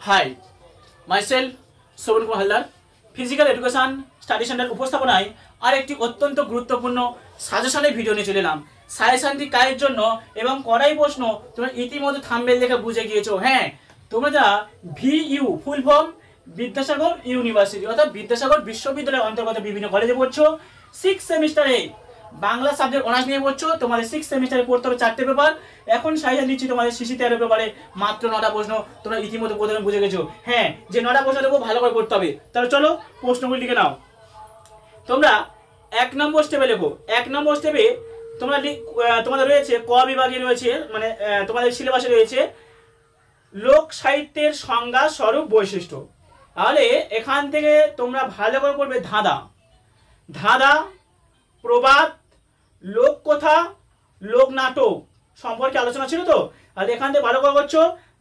High, myself Shovon Kumar Haldar, physical education study centre উপস্থাপনায় আর একটি অত্যন্ত গুরুত্বপূর্ণ সাজেশনের ভিডিও নিয়ে চলে এলাম। সাজেশনটি কাজের জন্য এবং কড়াই প্রশ্ন তোমরা ইতিমধ্যে থাম্বনেল দেখে বুঝে গিয়েছো। হ্যাঁ, তোমরা যা ভিইউ ফুল ফর্ম বিদ্যাসাগর ইউনিভার্সিটি অর্থাৎ বিদ্যাসাগর বিশ্ববিদ্যালয়ের অন্তর্গত বিভিন্ন কলেজে পড়ছো। 6 সেমিস্টারে বাংলা সাবজেক্ট অনার্স নিয়ে পড়ছো। তোমাদের 6 সেমিস্টারে পড়তে হবে 4টে পেপার। এখন সাজেশন দিচ্ছি তোমাদের সিসি 13 পেপারে মাত্র 9টা প্রশ্ন। তোমরা ইতিমধ্যে প্রথমে বুঝে গেছো হ্যাঁ যে 9টা প্রশ্ন দেবো, ভালো করে পড়তে হবে। তাহলে চলো প্রশ্নগুলি লিখে নাও। তোমরা 1 নম্বর স্টেপে লেখো। 1 নম্বর স্টেপে তোমরা তোমাদের রয়েছে ক বিভাগে রয়েছে, মানে তোমাদের সিলেবাসে রয়েছে লোক সাহিত্যের সংজ্ঞা, স্বরূপ, বৈশিষ্ট্য। তাহলে এখান থেকে তোমরা ভালো করে পড়বে ধাঁধা, ধাঁধা, প্রবাদ, লোককথা, লোকনাটক সম্পর্কে আলোচনা ছিল। তো তাহলে এখান থেকে ভালো করে করছো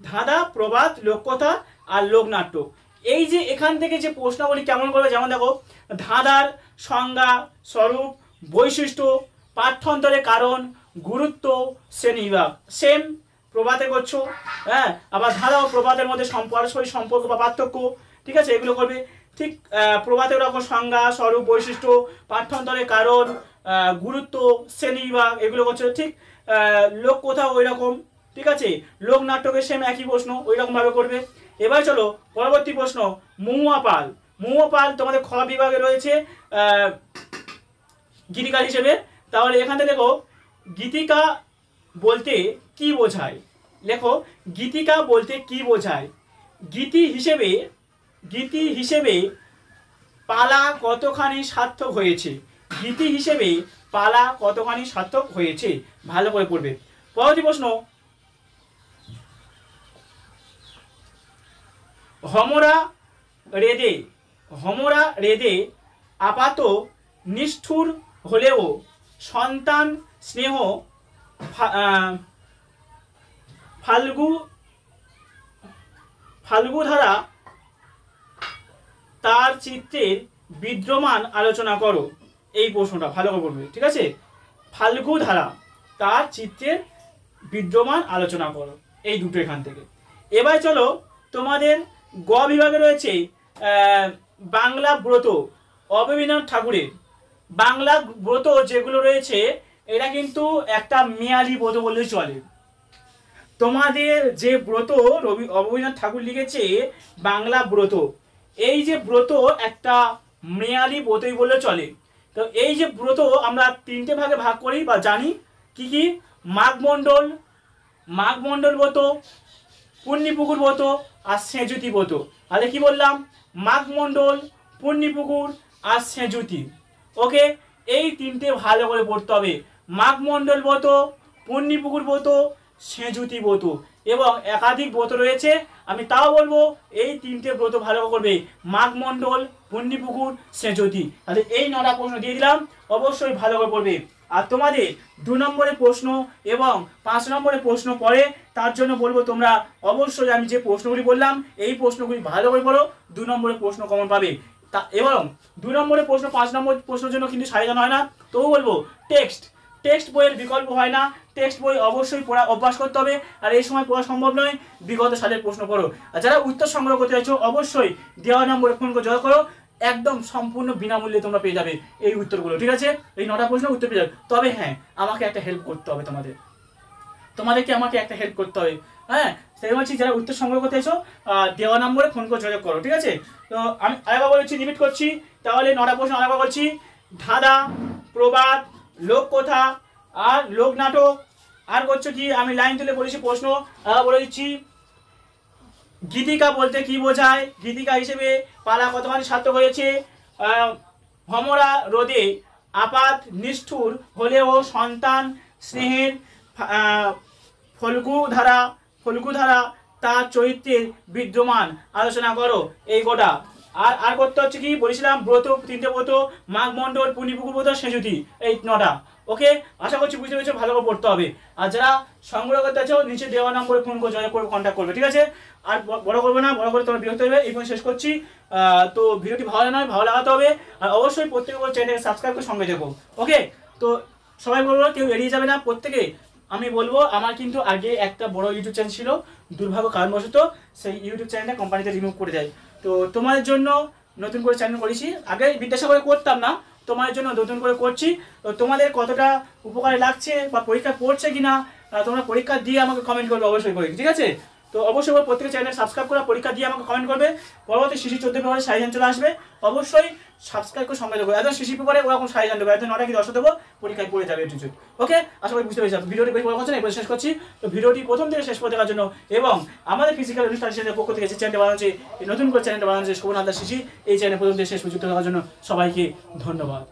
ধাঁধা, প্রবাদ, লোককথা আর লোকনাট্য। এই যে এখান থেকে যে প্রশ্নগুলি কেমন করবে, যেমন দেখো ধাঁধার সংজ্ঞা, স্বরূপ, বৈশিষ্ট্য, পাঠ্যান্তরের কারণ, গুরুত্ব, শ্রেণীবিভাগ সেম প্রবাদে করছো। হ্যাঁ, আবার ধাঁধা ও প্রবাদের মধ্যে পারস্পরিক সম্পর্ক বা পার্থক্য, ঠিক আছে, এগুলো করবে। ঠিক প্রবাদে ওরকম সংজ্ঞা, স্বরূপ, বৈশিষ্ট্য, পাঠ্যান্তরের কারণ, গুরুত্ব, শ্রেণীবিভাগ এগুলো করছো। ঠিক লোককথা ওই রকম, ঠিক আছে। লোক নাটকের সেম একই প্রশ্ন ওই রকম ভাবে করবে। এবার চলো পরবর্তী প্রশ্ন, মহুয়া পাল। মহুয়া পাল তোমাদের খ বিভাগে রয়েছে গীতিকার হিসেবে। তাহলে এখান থেকে দেখো গীতিকা বলতে কি বোঝায়, লেখো গীতিকা বলতে কি বোঝায়। গীতি হিসেবে পালা কতখানি সার্থক হয়েছে, গীতি হিসেবে পালা কতখানি সার্থক হয়েছে, ভালো করে পড়বে। পরবর্তী প্রশ্ন, হমরা রেদে আপাত নিষ্ঠুর হলেও সন্তান স্নেহ ফাল্গুধারা তার চিত্রের বিদ্যমান আলোচনা করো। এই প্রশ্নটা ভালো করে পড়বে, ঠিক আছে। ফাল্গুধারা তার চিত্রের বিদ্যমান আলোচনা করো, এই দুটো এখান থেকে। এবার চলো তোমাদের গ বিভাগে রয়েছে বাংলা ব্রত, অবনীন্দ্রনাথ ঠাকুরের বাংলা ব্রত যেগুলো রয়েছে এটা কিন্তু একটা মেয়ালি ব্রত বললেই চলে। তোমাদের যে ব্রত অবনীন্দ্রনাথ ঠাকুর লিখেছে বাংলা ব্রত, এই যে ব্রত একটা মেয়ালি ব্রতই বললে চলে। তো এই যে ব্রত আমরা 3টে ভাগে ভাগ করি বা জানি কি কি, মাঘমণ্ডল ব্রত, পুণ্যিপুকুর ব্রত আর সেঁজুতি ব্রত। তাহলে কি বললাম, মাঘমণ্ডল, পুণ্যিপুকুর আর সেঁজুতি। ওকে, এই 3টে ভালো করে পড়তে হবে। মাঘমণ্ডল ব্রত, পুণ্যিপুকুর ব্রত, সেঁজুতি ব্রত এবং একাধিক ব্রত রয়েছে, আমি তাও বলবো এই 3টে ব্রত ভালো করবে, মাঘমণ্ডল, পুণ্যিপুকুর, সেঁজুতি। তাহলে এই 9টা প্রশ্ন দিয়ে দিলাম, অবশ্যই ভালো করে পড়বে। আর তোমাদের 2 নম্বরের প্রশ্ন এবং 5 নম্বরের প্রশ্ন পড়ে, তার জন্য বলবো তোমরা অবশ্যই আমি যে প্রশ্নগুলি বললাম এই প্রশ্নগুলি ভালো করে পড়ো, 2 নম্বরের প্রশ্ন কমন পাবে। তা এবং 2 নম্বরের প্রশ্ন 5 নম্বর প্রশ্নের জন্য কিন্তু সাজানো হয় না, তবু বলবো টেক্সট বইয়ের বিকল্প হয় না, টেক্সট বই অবশ্যই পড়া অভ্যাস করতে হবে। আর এই সময় পড়া সম্ভব নয়, বিগত সালের প্রশ্ন পড়ো। আর যারা উত্তর সংগ্রহ করতে চাইছো অবশ্যই দেওয়া নম্বরে ফোন করে জয় করো, একদম সম্পূর্ণ বিনামূল্যে তোমরা পেয়ে যাবে এই উত্তরগুলো, ঠিক আছে। এই 9টা প্রশ্নের উত্তর পেয়ে যাবে। তবে হ্যাঁ, আমাকে একটা হেল্প করতে হবে, তোমাদেরকে আমাকে একটা হেল্প করতে হবে। হ্যাঁ, সেই বলছি যারা উত্তর সংগ্রহ করতে চাইছো দেওয়া নম্বরে ফোন করে যোগাযোগ করো, ঠিক আছে। তো আমি আরেকবার বলছি, রিপিট করছি, তাহলে 9টা প্রশ্ন আরেকবার বলছি, ধাঁধা, প্রবাদ, লোককথা আর লোকনাটক। আর করছো কি, আমি লাইন তুলে বলেছি প্রশ্ন বলে দিচ্ছি, গীতিকা বলতে কি বোঝায়, গীতিকা হিসেবে পালা কতখানি সার্থক হয়েছে, হমরা রোদে আপাত নিষ্ঠুর হলেও সন্তান স্নেহের ফল্গুধারা তার চরিত্রের বিদ্যমান আলোচনা করো, এই গোটা। আর করতে হচ্ছে কি বলেছিলাম, ব্রত 3টে ব্রত, মাঘমণ্ডল, পুণ্যিপুকুর ব্রত, সেঁজুতি, এই 9টা। ওকে, আশা করছি বুঝতে পেরেছো, ভালো করে পড়তে হবে। আর যারা সংগ্রহ করতে চাও নিচে দেওয়া নম্বরে ফোন করে যোগাযোগ করে কন্ট্যাক্ট করবে, ঠিক আছে। আর বড় করবে না, বড় করে তোমরা বিরক্ত হবে, এই শেষ করছি। তো ভিডিওটি ভালো নয়, ভালো লাগাতে হবে। আর অবশ্যই প্রত্যেকে চ্যানেল সাবস্ক্রাইব করে সঙ্গে যাবো। ওকে, তো সবাই বলবো কেউ এড়িয়ে যাবে না, প্রত্যেকে আমি বলবো আমার কিন্তু আগে একটা বড় ইউটিউব চ্যানেল ছিল, দুর্ভাগ্য কারণবশত সেই ইউটিউব চ্যানেলটা কোম্পানিতে রিমুভ করে দেয়। তো তোমাদের জন্য নতুন করে চ্যানেল করেছি, আগে বিদ্যাসাগরে করতাম না, তোমাদের জন্য নতুন করে করছি। তো তোমাদের কতটা উপকারে লাগছে বা পরীক্ষা পড়ছে কিনা তোমরা পরীক্ষা দিয়ে আমাকে কমেন্ট করবে অবশ্যই করে, ঠিক আছে? তো অবশ্যই প্রত্যেকের চ্যানেল সাবস্ক্রাইব করে পরীক্ষা দিয়ে আমাকে কমেন্ট করবে। পরবর্তী শিশু 14 পেপারে সাজেশন চলে আসবে, অবশ্যই সাবস্ক্রাইব করে সঙ্গে দেবো। একদম শিশু পেপারে ওরকম সাজেশন দেবো, একদম 9টা কি 10টা দেবো, পরীক্ষায় পড়ে যাবে একটু। ওকে, আশা করি বুঝতে পেরেছি। ভিডিওটি বেশি বড় হচ্ছে না, এবার শেষ করছি। তো ভিডিওটি প্রথম থেকে শেষ করে দেখার জন্য এবং আমাদের ফিজিক্যাল অনুষ্ঠান চ্যানেলের পক্ষ থেকে যে চ্যানেলটা বানানো হচ্ছে, নতুন করে চ্যানেলটা বানানো হচ্ছে শোভন হালদার শিশি, এই চ্যানেল প্রথম থেকে শেষ পর্যন্ত দেখার জন্য সবাইকে ধন্যবাদ।